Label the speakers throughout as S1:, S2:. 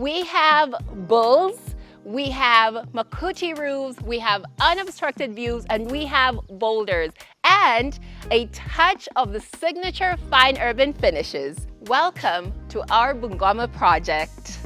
S1: We have bulls, we have makuti roofs, we have unobstructed views, and we have boulders, and a touch of the signature fine urban finishes. Welcome to our Bungoma project.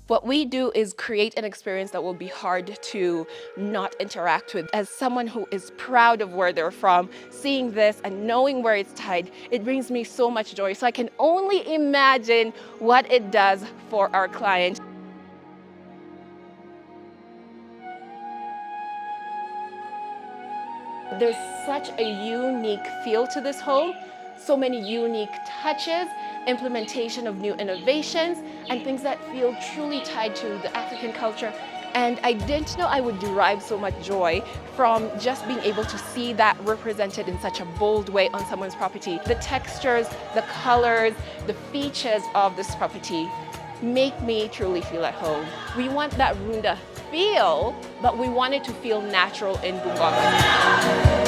S1: What we do is create an experience that will be hard to not interact with. As someone who is proud of where they're from, seeing this and knowing where it's tied, it brings me so much joy. So I can only imagine what it does for our client. There's such a unique feel to this home, so many unique touches, implementation of new innovations, and things that feel truly tied to the African culture. And I didn't know I would derive so much joy from just being able to see that represented in such a bold way on someone's property. The textures, the colors, the features of this property make me truly feel at home. We want that Runda feel, but we want it to feel natural in Bungoma.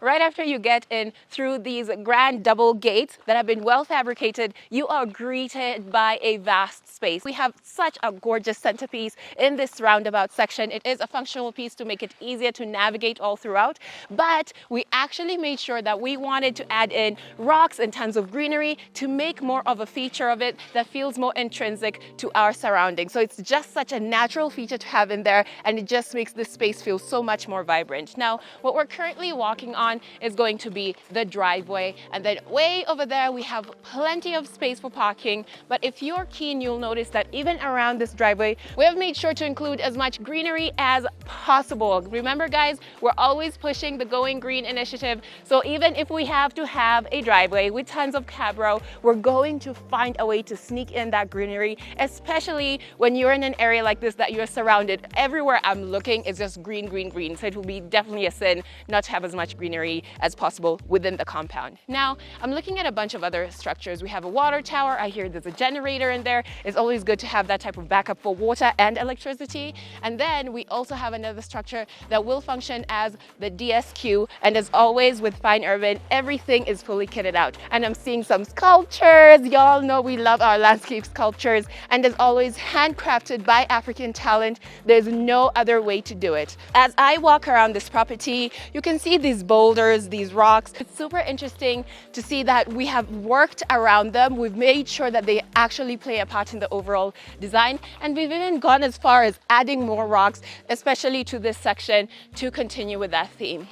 S1: Right after you get in through these grand double gates that have been well fabricated, you are greeted by a vast space. We have such a gorgeous centerpiece in this roundabout section. It is a functional piece to make it easier to navigate all throughout, but we actually made sure that we wanted to add in rocks and tons of greenery to make more of a feature of it that feels more intrinsic to our surroundings. So it's just such a natural feature to have in there, and it just makes this space feel so much more vibrant. Now, what we're currently walking on is going to be the driveway, and then way over there we have plenty of space for parking. But if you're keen, you'll notice that even around this driveway we have made sure to include as much greenery as possible. Remember guys, we're always pushing the Going Green initiative, so even if we have to have a driveway with tons of cabro, we're going to find a way to sneak in that greenery, especially when you're in an area like this that you're surrounded. Everywhere I'm looking is just green, green, green, so it will be definitely a sin not to have as much greenery as possible within the compound. Now, I'm looking at a bunch of other structures. We have a water tower. I hear there's a generator in there. It's always good to have that type of backup for water and electricity. And then we also have another structure that will function as the DSQ. And as always with Fine Urban, everything is fully kitted out. And I'm seeing some sculptures. Y'all know we love our landscape sculptures. And as always, handcrafted by African talent. There's no other way to do it. As I walk around this property, you can see these boulders, these rocks. It's super interesting to see that we have worked around them. We've made sure that they actually play a part in the overall design, and we've even gone as far as adding more rocks, especially to this section, to continue with that theme.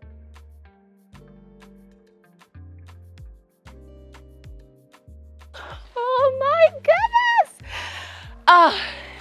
S1: Oh my goodness!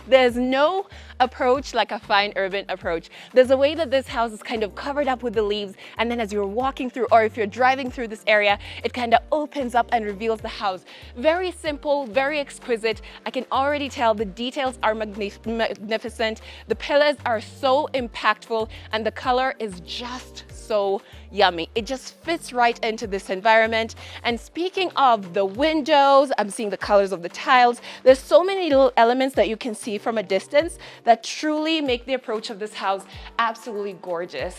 S1: There's no approach like a fine urban approach. There's a way that this house is kind of covered up with the leaves, and then as you're walking through, or if you're driving through this area, it kind of opens up and reveals the house. Very simple, very exquisite. I can already tell the details are magnificent. The pillars are so impactful, and the color is just so yummy. It just fits right into this environment. And speaking of the windows, I'm seeing the colors of the tiles. There's so many little elements that you can see from a distance that truly make the approach of this house absolutely gorgeous.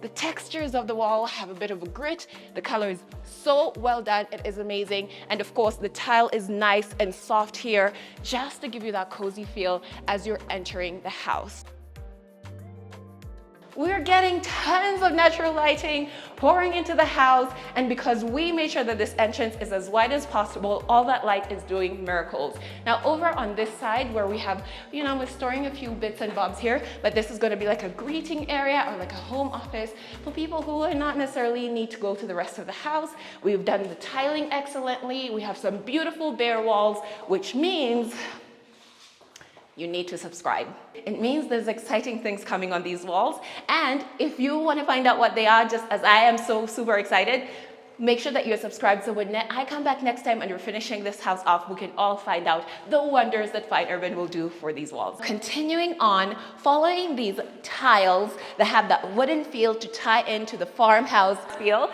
S1: The textures of the wall have a bit of a grit. The color is so well done. It is amazing. And of course, the tile is nice and soft here, just to give you that cozy feel as you're entering the house. We're getting tons of natural lighting pouring into the house, and because we made sure that this entrance is as wide as possible, all that light is doing miracles. Now over on this side where we have, we're storing a few bits and bobs here, but this is going to be like a greeting area or like a home office for people who are not necessarily need to go to the rest of the house. We've done the tiling excellently. We have some beautiful bare walls, which means you need to subscribe. It means there's exciting things coming on these walls. And if you want to find out what they are, just as I am so super excited, Make sure that you're subscribed so when I come back next time and we're finishing this house off, we can all find out the wonders that Fine Urban will do for these walls. Continuing on, following these tiles that have that wooden feel to tie into the farmhouse feel,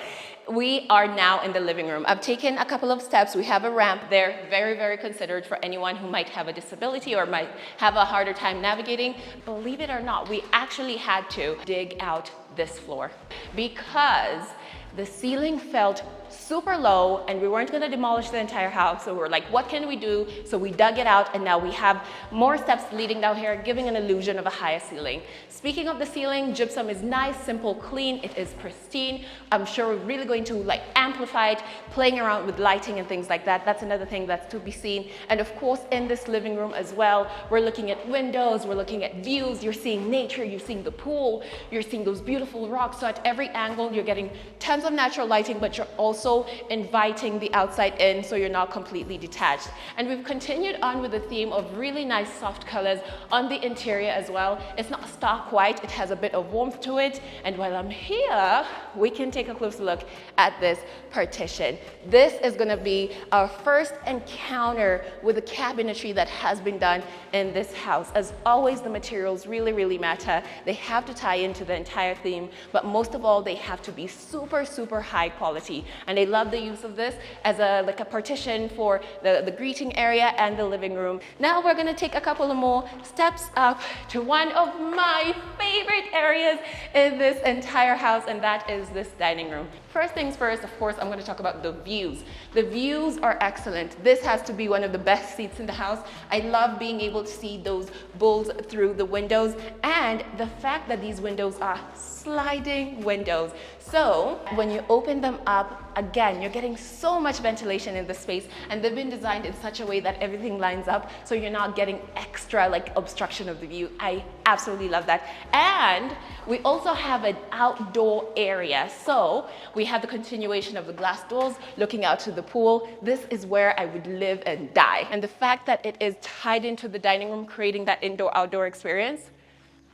S1: we are now in the living room. I've taken a couple of steps. We have a ramp there, very, very considered for anyone who might have a disability or might have a harder time navigating. Believe it or not, we actually had to dig out this floor because the ceiling felt super low and we weren't going to demolish the entire house. So we're like, what can we do? So we dug it out and now we have more steps leading down here, giving an illusion of a higher ceiling. Speaking of the ceiling, gypsum is nice, simple, clean. It is pristine. I'm sure we're really going to like amplify it, playing around with lighting and things like that. That's another thing that's to be seen. And of course, in this living room as well, we're looking at windows, we're looking at views. You're seeing nature, you're seeing the pool, you're seeing those beautiful rocks. So at every angle, you're getting tons of natural lighting, but you're also inviting the outside in so you're not completely detached. And we've continued on with the theme of really nice soft colors on the interior as well. It's not stark white, it has a bit of warmth to it. And while I'm here, we can take a closer look at this partition. This is going to be our first encounter with the cabinetry that has been done in this house. As always, the materials really, really matter. They have to tie into the entire theme, but most of all, they have to be super, super high quality. And I love the use of this as a partition for the greeting area and the living room. Now we're going to take a couple of more steps up to one of my favorite areas in this entire house, and that is this dining room. First things first, of course, I'm going to talk about the views. The views are excellent. This has to be one of the best seats in the house. I love being able to see those bulls through the windows and the fact that these windows are sliding windows. So when you open them up, again, you're getting so much ventilation in the space, and they've been designed in such a way that everything lines up so you're not getting extra like obstruction of the view. I absolutely love that. And we also have an outdoor area. So we have the continuation of the glass doors looking out to the pool. This is where I would live and die. And the fact that it is tied into the dining room, creating that indoor-outdoor experience,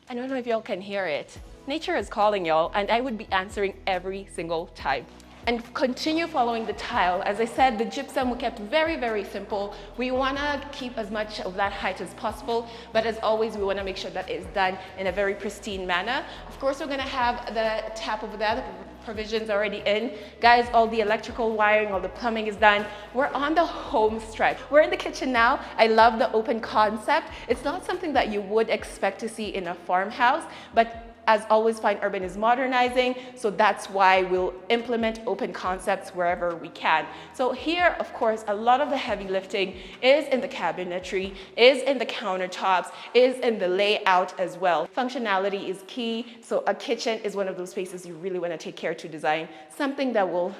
S1: I don't know if y'all can hear it. Nature is calling y'all, and I would be answering every single time. And continue following the tile. As I said, the gypsum we kept very, very simple. We want to keep as much of that height as possible, but as always, we want to make sure that it's done in a very pristine manner. Of course, we're going to have the tap over there, the provisions already in. Guys, all the electrical wiring, all the plumbing is done. We're on the home stretch. We're in the kitchen now. I love the open concept. It's not something that you would expect to see in a farmhouse, but as always, Fine Urban is modernizing, so that's why we'll implement open concepts wherever we can. So here, of course, a lot of the heavy lifting is in the cabinetry, is in the countertops, is in the layout as well. Functionality is key, so a kitchen is one of those spaces you really want to take care to design, something that will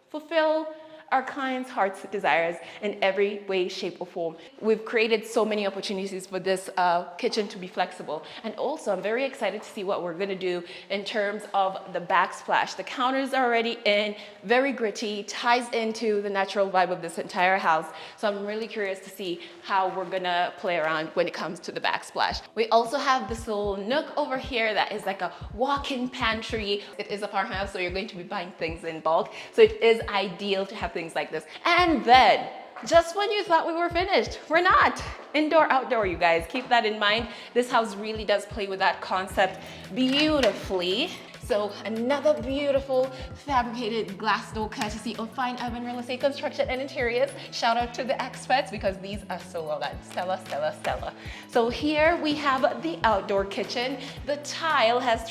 S1: fulfill our clients' heart's desires in every way, shape, or form. We've created so many opportunities for this kitchen to be flexible. And also, I'm very excited to see what we're gonna do in terms of the backsplash. The counters are already in, very gritty, ties into the natural vibe of this entire house. So I'm really curious to see how we're gonna play around when it comes to the backsplash. We also have this little nook over here that is like a walk-in pantry. It is a farmhouse, so you're going to be buying things in bulk. So it is ideal to have things like this. And then, just when you thought we were finished, we're not. Indoor, outdoor, you guys. Keep that in mind. This house really does play with that concept beautifully. So another beautiful fabricated glass door courtesy of Fine Urban Real Estate Construction and Interiors. Shout out to the experts because these are so well done. Stella, Stella, Stella. So here we have the outdoor kitchen. The tile has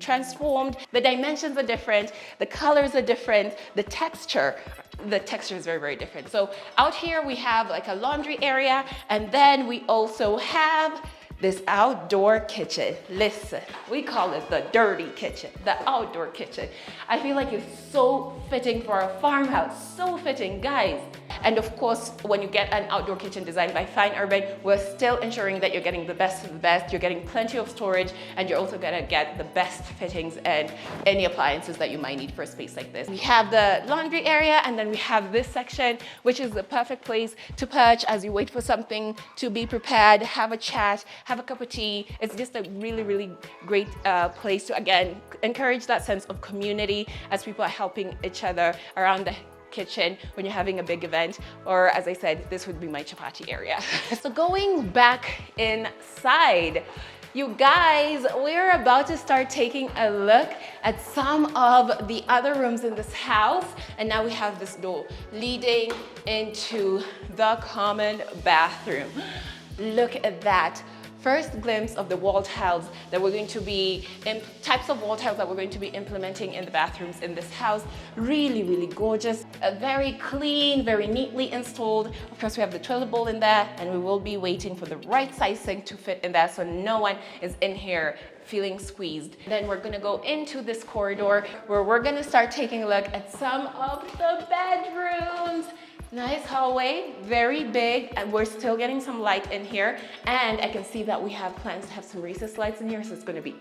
S1: transformed. The dimensions are different. The colors are different. The texture is very, very different. So out here we have like a laundry area, and then we also have this outdoor kitchen. Listen, we call it the dirty kitchen, the outdoor kitchen. I feel like it's so fitting for a farmhouse, so fitting, guys. And of course, when you get an outdoor kitchen designed by Fine Urban, we're still ensuring that you're getting the best of the best, you're getting plenty of storage, and you're also gonna get the best fittings and any appliances that you might need for a space like this. We have the laundry area, and then we have this section, which is the perfect place to perch as you wait for something to be prepared, have a chat, have a cup of tea. It's just a really, really great place to, again, encourage that sense of community as people are helping each other around the kitchen when you're having a big event, or as I said, this would be my chapati area. So going back inside, you guys, we're about to start taking a look at some of the other rooms in this house. And now we have this door leading into the common bathroom. Look at that. First glimpse of the wall tiles that we're going to be, types of wall tiles that we're going to be implementing in the bathrooms in this house. Really, really gorgeous. Very clean, very neatly installed. Of course, we have the toilet bowl in there, and we will be waiting for the right size sink to fit in there so no one is in here feeling squeezed. Then we're gonna go into this corridor where we're gonna start taking a look at some of the bedrooms. Nice hallway, very big, and we're still getting some light in here. And I can see that we have plans to have some recessed lights in here, so it's gonna be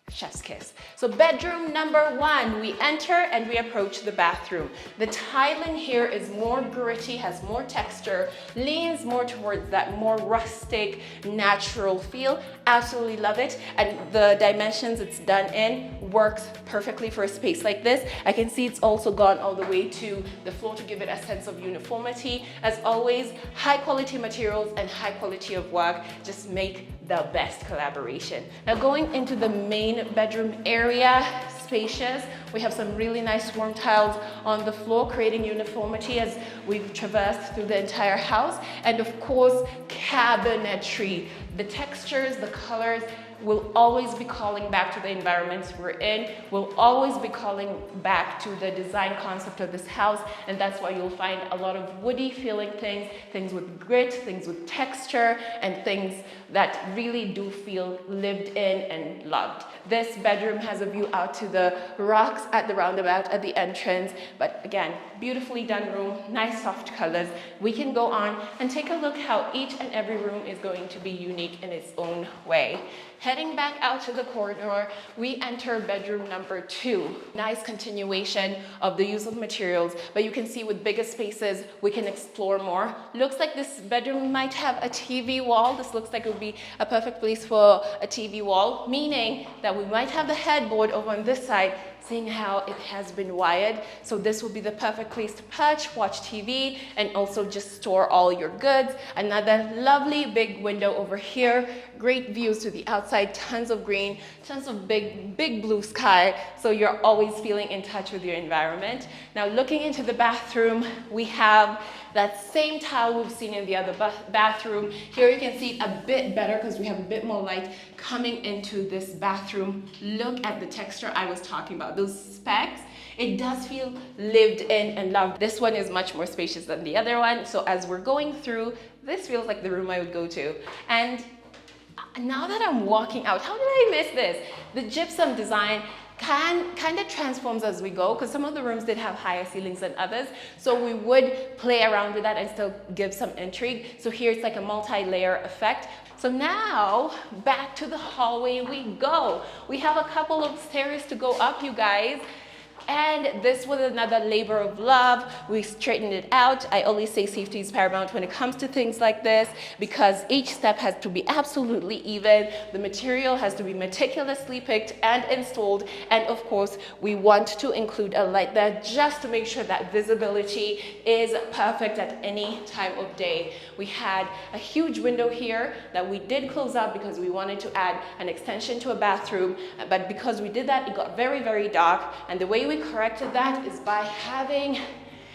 S1: chef's kiss. So bedroom number 1, we enter and we approach the bathroom. The tiling here is more gritty, has more texture, leans more towards that more rustic, natural feel. Absolutely love it. And the dimensions it's done in works perfectly for a space like this. I can see it's also gone all the way to the floor to give it a sense of uniformity. As always, high quality materials and high quality of work just make the best collaboration. Now going into the main bedroom area, spacious. We have some really nice warm tiles on the floor, creating uniformity as we've traversed through the entire house. And of course, cabinetry. The textures, the colors will always be calling back to the environments we're in, will always be calling back to the design concept of this house, and that's why you'll find a lot of woody feeling things, things with grit, things with texture, and things that really do feel lived in and loved. This bedroom has a view out to the rocks at the roundabout at the entrance, but again, beautifully done room, nice soft colors. We can go on and take a look how each and every room is going to be unique in its own way. Heading back out to the corridor, we enter bedroom number 2. Nice continuation of the use of materials, but you can see with bigger spaces, we can explore more. Looks like this bedroom might have a TV wall. This looks like it would be a perfect place for a TV wall, meaning that we might have the headboard over on this side, seeing how it has been wired. So this will be the perfect place to perch, watch TV, and also just store all your goods. Another lovely big window over here. Great views to the outside, tons of green, tons of big blue sky. So you're always feeling in touch with your environment. Now looking into the bathroom, we have that same tile we've seen in the other bathroom. Here you can see it a bit better because we have a bit more light coming into this bathroom. Look at the texture I was talking about, those specks. It does feel lived in and loved. This one is much more spacious than the other one. So as we're going through, this feels like the room I would go to. And now that I'm walking out, how did I miss this? The gypsum design kind of transforms as we go, because some of the rooms did have higher ceilings than others. So we would play around with that and still give some intrigue. So here it's like a multi-layer effect. So now back to the hallway we go. We have a couple of stairs to go up, you guys. And this was another labor of love. We straightened it out. I always say safety is paramount when it comes to things like this, because each step has to be absolutely even. The material has to be meticulously picked and installed. And of course, we want to include a light there just to make sure that visibility is perfect at any time of day. We had a huge window here that we did close up because we wanted to add an extension to a bathroom. But because we did that, it got very, very dark. And the way we corrected that is by having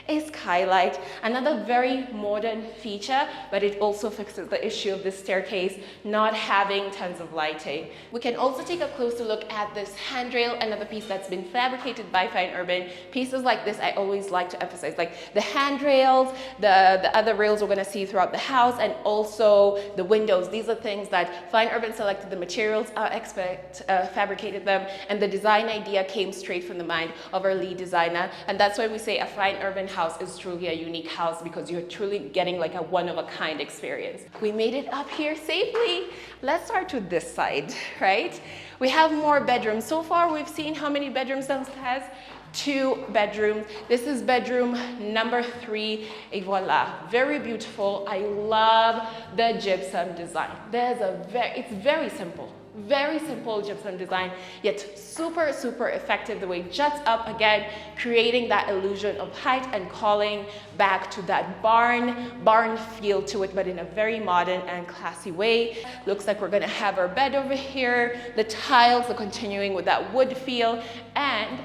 S1: a skylight, another very modern feature, but it also fixes the issue of this staircase not having tons of lighting. We can also take a closer look at this handrail, another piece that's been fabricated by Fine Urban. Pieces like this I always like to emphasize, like the handrails, the other rails we're going to see throughout the house, and also the windows. These are things that Fine Urban selected the materials, our expert fabricated them, and the design idea came straight from the mind of our lead designer. And that's why we say a Fine Urban house is truly a unique house because you're truly getting like a one-of-a-kind experience. We made it up here safely. Let's start with this side, right? We have more bedrooms. So far, we've seen how many bedrooms downstairs? 2 bedrooms. This is bedroom number 3. Et voila, very beautiful. I love the gypsum design. It's very simple. Very simple gypsum design, yet super, super effective. The way it juts up again, creating that illusion of height and calling back to that barn feel to it, but in a very modern and classy way. Looks like we're gonna have our bed over here. The tiles are continuing with that wood feel, and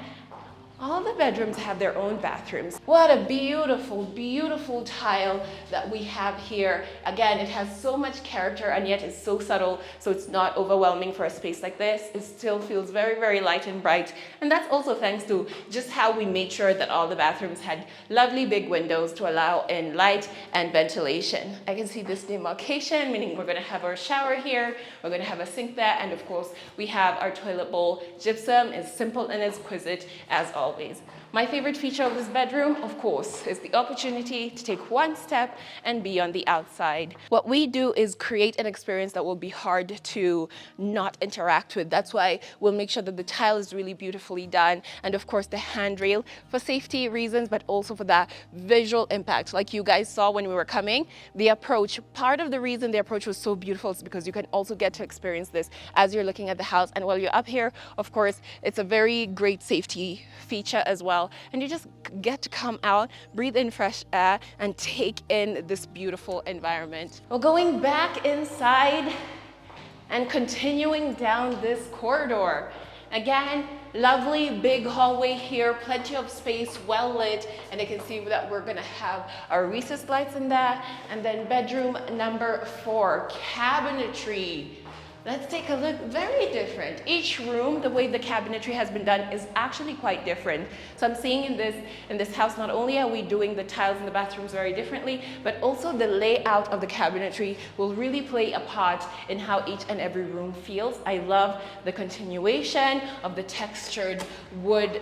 S1: all the bedrooms have their own bathrooms. What a beautiful, beautiful tile that we have here. Again, it has so much character and yet it's so subtle, so it's not overwhelming for a space like this. It still feels very, very light and bright. And that's also thanks to just how we made sure that all the bathrooms had lovely big windows to allow in light and ventilation. I can see this demarcation, meaning we're gonna have our shower here, we're gonna have a sink there, and of course, we have our toilet bowl. Gypsum is simple and exquisite as always. My favorite feature of this bedroom, of course, is the opportunity to take one step and be on the outside. What we do is create an experience that will be hard to not interact with. That's why we'll make sure that the tile is really beautifully done, and of course the handrail for safety reasons, but also for that visual impact. Like you guys saw when we were coming, the approach, part of the reason the approach was so beautiful is because you can also get to experience this as you're looking at the house. And while you're up here, of course, it's a very great safety feature as well. And you just get to come out, breathe in fresh air, and take in this beautiful environment. We're going back inside and continuing down this corridor. Again, lovely big hallway here, plenty of space, well lit, and you can see that we're gonna have our recessed lights in there. And then bedroom number 4, cabinetry. Let's take a look. Very different. Each room, the way the cabinetry has been done is actually quite different. So I'm seeing in this house, not only are we doing the tiles in the bathrooms very differently, but also the layout of the cabinetry will really play a part in how each and every room feels. I love the continuation of the textured wood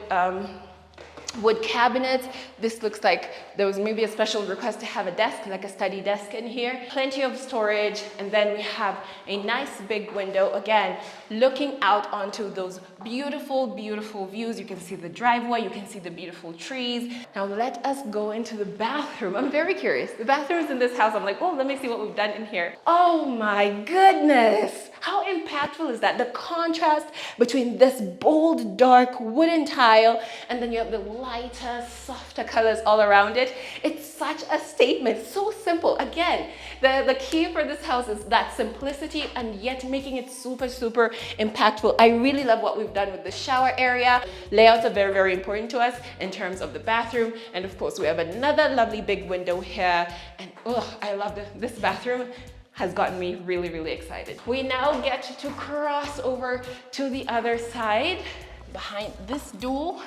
S1: cabinets. This looks like there was maybe a special request to have a desk, like a study desk in here. Plenty of storage, and then we have a nice big window, again, looking out onto those beautiful, beautiful views. You can see the driveway, you can see the beautiful trees. Now let us go into the bathroom. I'm very curious. The bathrooms in this house, I'm like, oh, let me see what we've done in here. Oh my goodness. How impactful is that? The contrast between this bold, dark wooden tile, and then you have the lighter, softer colors all around it. It's such a statement, so simple. Again, the key for this house is that simplicity and yet making it super, super impactful. I really love what we've done with the shower area. Layouts are very, very important to us in terms of the bathroom. And of course, we have another lovely big window here. And oh, I love this bathroom. Has gotten me really, really excited. We now get to cross over to the other side behind this door.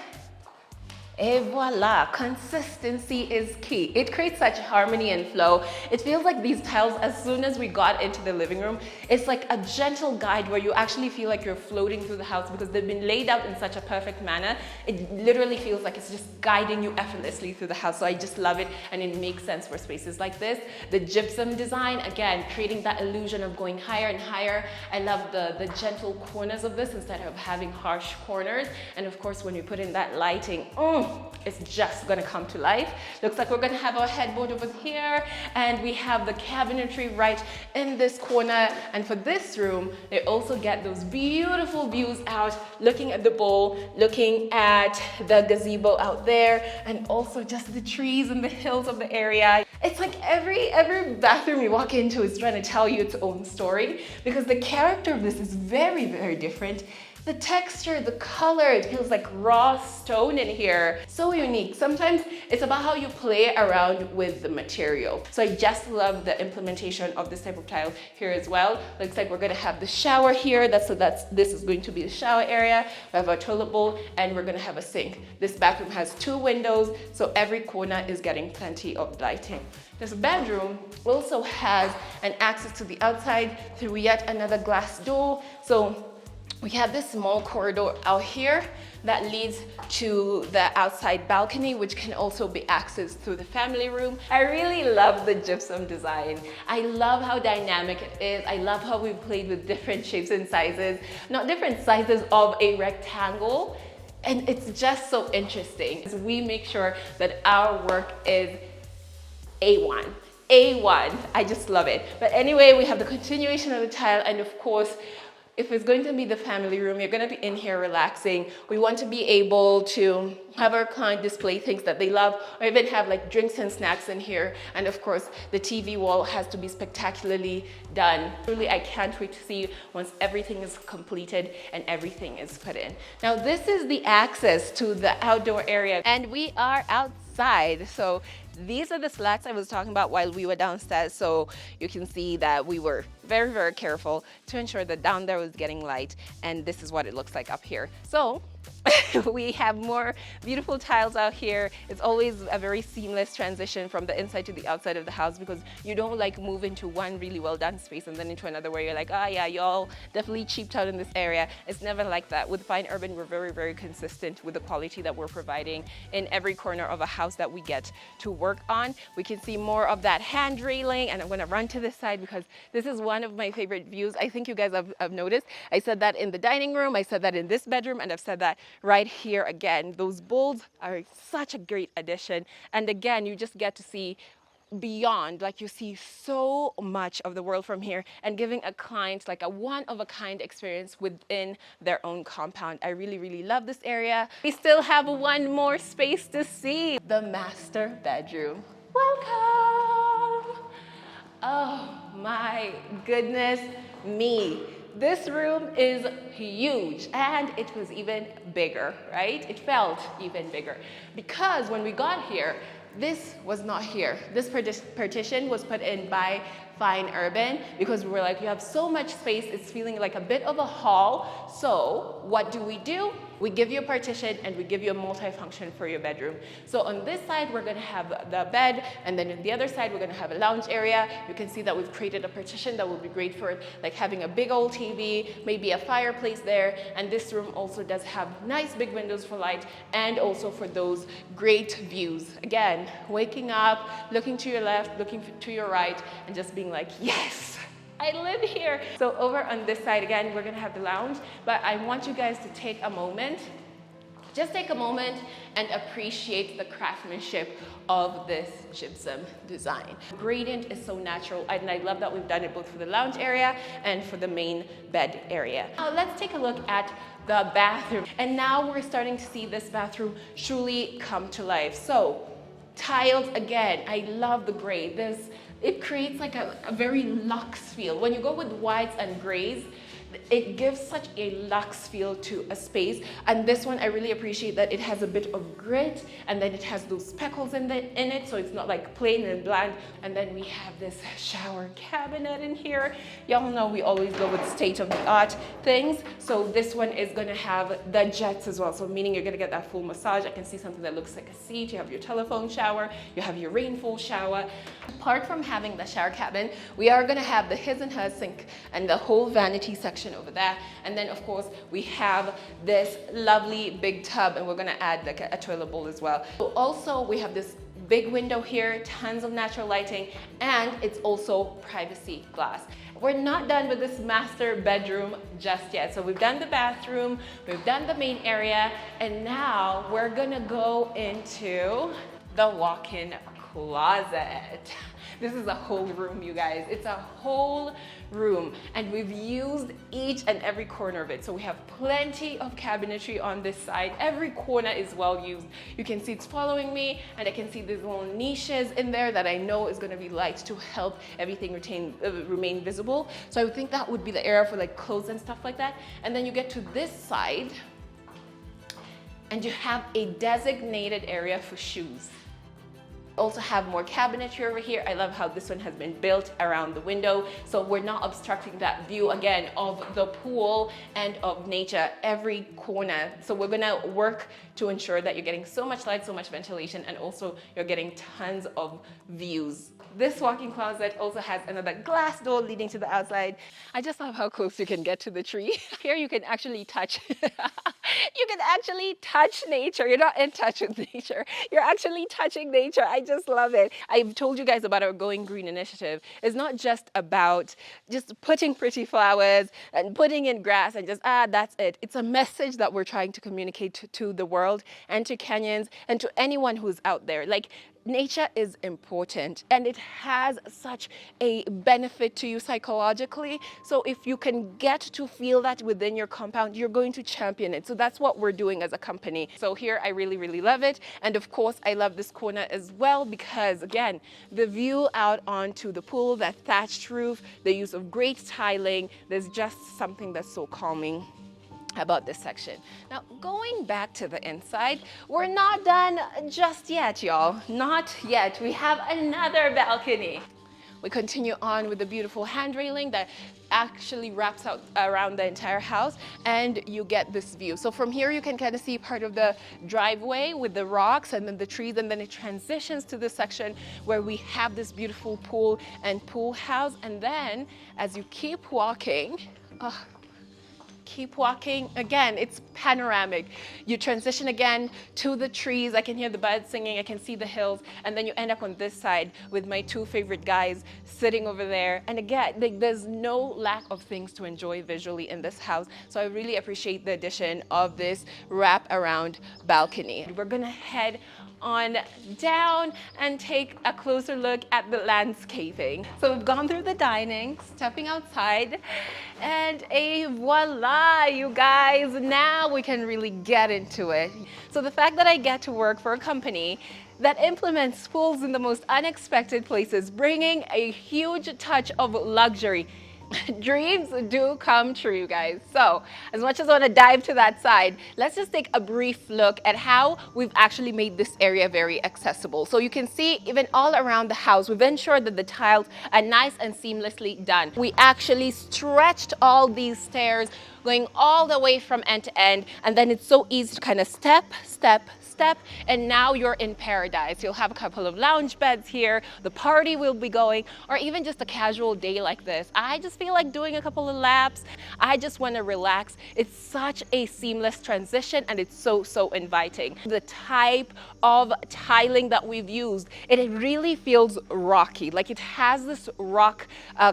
S1: Et voila, consistency is key. It creates such harmony and flow. It feels like these tiles, as soon as we got into the living room, it's like a gentle guide where you actually feel like you're floating through the house because they've been laid out in such a perfect manner. It literally feels like it's just guiding you effortlessly through the house. So I just love it, and it makes sense for spaces like this. The gypsum design, again, creating that illusion of going higher and higher. I love the gentle corners of this instead of having harsh corners. And of course, when we put in that lighting, it's just gonna come to life. Looks like we're gonna have our headboard over here, and we have the cabinetry right in this corner. And for this room, they also get those beautiful views out, looking at the bowl, looking at the gazebo out there, and also just the trees and the hills of the area. It's like every bathroom you walk into is trying to tell you its own story, because the character of this is very, very different. The texture, the color, it feels like raw stone in here. So unique. Sometimes it's about how you play around with the material. So I just love the implementation of this type of tile here as well. Looks like we're gonna have the shower here. This is going to be the shower area. We have our toilet bowl, and we're gonna have a sink. This bathroom has 2 windows, so every corner is getting plenty of lighting. This bedroom also has an access to the outside through yet another glass door. So We have this small corridor out here that leads to the outside balcony, which can also be accessed through the family room. I really love the gypsum design. I love how dynamic it is. I love how we played with different shapes and sizes, not different sizes of a rectangle. And it's just so interesting. We make sure that our work is A1. A1. I just love it. But anyway, we have the continuation of the tile, and of course, if it's going to be the family room, you're going to be in here relaxing. We want to be able to have our client display things that they love, or even have like drinks and snacks in here. And of course, the TV wall has to be spectacularly done. Really, I can't wait to see once everything is completed and everything is put in. Now, this is the access to the outdoor area, and we are outside. So these are the slats I was talking about while we were downstairs. So you can see that we were very, very careful to ensure that down there was getting light. And this is what it looks like up here. So we have more beautiful tiles out here. It's always a very seamless transition from the inside to the outside of the house, because you don't like move into one really well done space and then into another where you're like, ah, yeah, y'all definitely cheaped out in this area. It's never like that. With Fine Urban, we're very, very consistent with the quality that we're providing in every corner of a house that we get to work on. We can see more of that hand railing, and I'm going to run to this side because this is one of my favorite views. I think you guys have noticed. I said that in the dining room, I said that in this bedroom, and I've said that right here again. Those bowls are such a great addition, and again, you just get to see beyond, like you see so much of the world from here, and giving a client like a one-of-a-kind experience within their own compound. I really, really love this area. We still have one more space to see, the master bedroom. Welcome. Oh my goodness me. This room is huge, and it was even bigger, right? It felt even bigger because when we got here, this was not here. This partition was put in by Fine Urban because we were like, you have so much space, it's feeling like a bit of a hall. So what do? We give you a partition and we give you a multi-function for your bedroom. So on this side, we're gonna have the bed, and then on the other side, we're gonna have a lounge area. You can see that we've created a partition that will be great for like having a big old TV, maybe a fireplace there. And this room also does have nice big windows for light, and also for those great views. Again, waking up, looking to your left, looking to your right, and just being like, yes, I live here. So over on this side, again, we're gonna have the lounge, but I want you guys to take a moment, just take a moment and appreciate the craftsmanship of this gypsum design. The gradient is so natural, and I love that we've done it both for the lounge area and for the main bed area. Now let's take a look at the bathroom. And now we're starting to see this bathroom truly come to life. So tiles, again, I love the gray. It creates like a very luxe feel. When you go with whites and grays, it gives such a luxe feel to a space. And this one, I really appreciate that it has a bit of grit, and then it has those speckles in it, so it's not like plain and bland. And then we have this shower cabinet in here. Y'all know we always go with state-of-the-art things. So this one is gonna have the jets as well, so meaning you're gonna get that full massage. I can see something that looks like a seat. You have your telephone shower, you have your rainfall shower. Apart from having the shower cabin, we are gonna have the his and her sink and the whole vanity section over there. And then of course we have this lovely big tub, and we're gonna add like a toilet bowl as well. So also we have this big window here, tons of natural lighting, and it's also privacy glass. We're not done with this master bedroom just yet. So we've done the bathroom, we've done the main area, and now we're gonna go into the walk-in closet. This is a whole room, you guys. It's a whole room, and we've used each and every corner of it. So we have plenty of cabinetry on this side. Every corner is well used. You can see it's following me, and I can see these little niches in there that I know is going to be light to help everything remain visible. So I would think that would be the area for like clothes and stuff like that. And then you get to this side, and you have a designated area for shoes. Also have more cabinetry over here. I love how this one has been built around the window, so we're not obstructing that view again of the pool and of nature every corner. So we're gonna work to ensure that you're getting so much light, so much ventilation, and also you're getting tons of views. This walk-in closet also has another glass door leading to the outside. I just love how close you can get to the tree. Here you can actually touch, you can actually touch nature. You're not in touch with nature. You're actually touching nature. I just love it. I've told you guys about our Going Green initiative. It's not just about just putting pretty flowers and putting in grass and just, that's it. It's a message that we're trying to communicate to the world and to Kenyans and to anyone who's out there. Like, nature is important and it has such a benefit to you psychologically. So if you can get to feel that within your compound, you're going to champion it. So that's what we're doing as a company. So here I really, really love it. And of course, I love this corner as well because again, the view out onto the pool, that thatched roof, the use of great tiling, there's just something that's so calming about this section. Now, going back to the inside, we're not done just yet, y'all. Not yet. We have another balcony. We continue on with the beautiful hand railing that actually wraps out around the entire house, and you get this view. So from here, you can kind of see part of the driveway with the rocks and then the trees, and then it transitions to this section where we have this beautiful pool and pool house. And then as you keep walking, again, it's panoramic. You transition again to the trees. I can hear the birds singing, I can see the hills, and then you end up on this side with my two favorite guys sitting over there. And again, there's no lack of things to enjoy visually in this house. So I really appreciate the addition of this wrap around balcony. We're gonna head on down and take a closer look at the landscaping. So we've gone through the dining, stepping outside, and voila, you guys, now we can really get into it. So the fact that I get to work for a company that implements pools in the most unexpected places, bringing a huge touch of luxury. Dreams do come true, you guys. So as much as I want to dive to that side, let's just take a brief look at how we've actually made this area very accessible. So you can see even all around the house, we've ensured that the tiles are nice and seamlessly done. We actually stretched all these stairs going all the way from end to end, and then it's so easy to kind of step, and now you're in paradise. You'll have a couple of lounge beds here, the party will be going, or even just a casual day like this. I just feel like doing a couple of laps. I just want to relax. It's such a seamless transition and it's so inviting. The type of tiling that we've used, it really feels rocky. Like it has this rock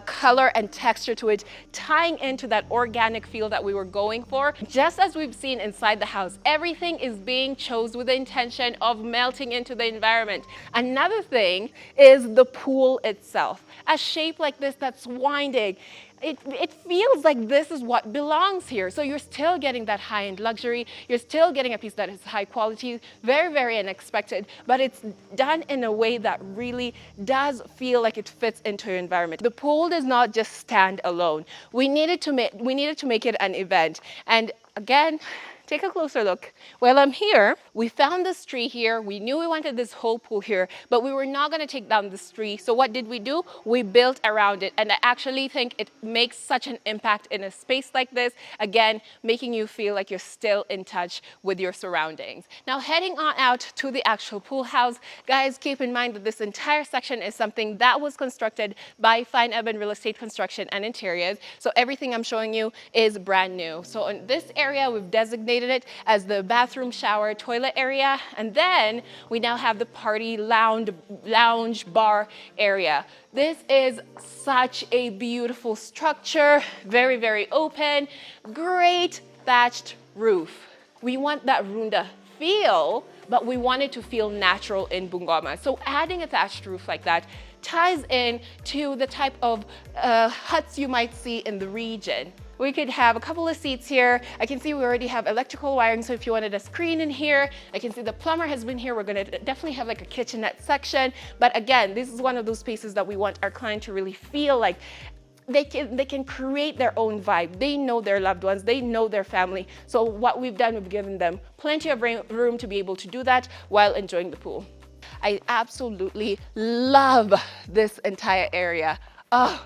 S1: color and texture to it, tying into that organic feel that we were going for. Just as we've seen inside the house, everything is being chosen with the intention of melting into the environment. Another thing is the pool itself. A shape like this that's winding, it feels like this is what belongs here. So you're still getting that high-end luxury, you're still getting a piece that is high quality, very unexpected, but it's done in a way that really does feel like it fits into your environment. The pool does not just stand alone. We needed to make it an event. And again, take a closer look. While I'm here, we found this tree here. We knew we wanted this whole pool here, but we were not going to take down this tree. So what did we do? We built around it. And I actually think it makes such an impact in a space like this. Again, making you feel like you're still in touch with your surroundings. Now, heading on out to the actual pool house, guys, keep in mind that this entire section is something that was constructed by Fine Urban Real Estate Construction and Interiors. So everything I'm showing you is brand new. So in this area, we've designated it as the bathroom, shower, toilet area, and then we now have the party lounge bar area. This is such a beautiful structure, very open, great thatched roof. We want that runda feel, but we want it to feel natural in Bungoma. So adding a thatched roof like that ties in to the type of huts you might see in the region. We could have a couple of seats here. I can see we already have electrical wiring, so if you wanted a screen in here, I can see the plumber has been here. We're gonna definitely have like a kitchenette section. But again, this is one of those spaces that we want our client to really feel like they can create their own vibe. They know their loved ones, they know their family. So what we've done, we've given them plenty of room to be able to do that while enjoying the pool. I absolutely love this entire area. Oh,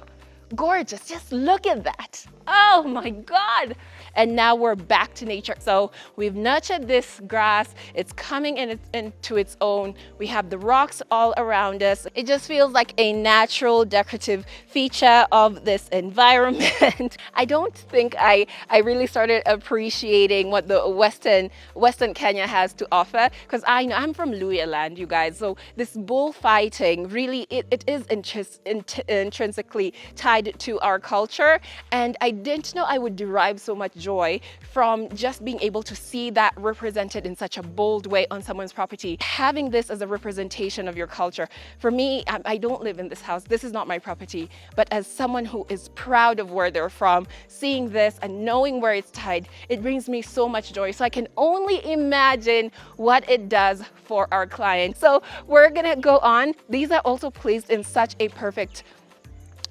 S1: gorgeous. Just look at that. Oh my God. And now we're back to nature. So we've nurtured this grass. It's coming into its own. We have the rocks all around us. It just feels like a natural decorative feature of this environment. I don't think I really started appreciating what the Western Kenya has to offer, because I know I'm from Luya land, you guys. So this bullfighting really, it is intrinsically tied to our culture. And I didn't know I would derive so much joy from just being able to see that represented in such a bold way on someone's property. Having this as a representation of your culture. For me, I don't live in this house. This is not my property. But as someone who is proud of where they're from, seeing this and knowing where it's tied, it brings me so much joy. So I can only imagine what it does for our clients. So we're gonna go on. These are also placed in such a perfect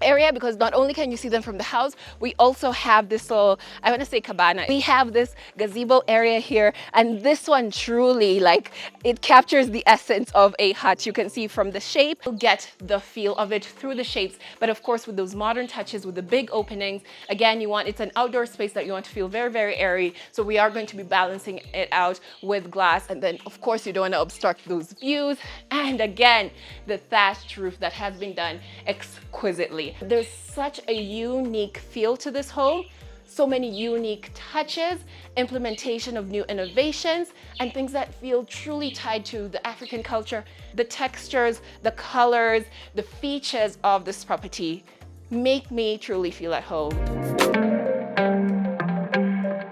S1: area, because not only can you see them from the house, we also have this little, I want to say cabana. We have this gazebo area here, and this one truly, like, it captures the essence of a hut. You can see from the shape, you'll get the feel of it through the shapes, but of course with those modern touches, with the big openings. Again, it's an outdoor space that you want to feel very, very airy. So we are going to be balancing it out with glass, and then of course you don't want to obstruct those views. And again, the thatched roof that has been done exquisitely. There's such a unique feel to this home, so many unique touches, implementation of new innovations, and things that feel truly tied to the African culture. The textures, the colors, the features of this property make me truly feel at home.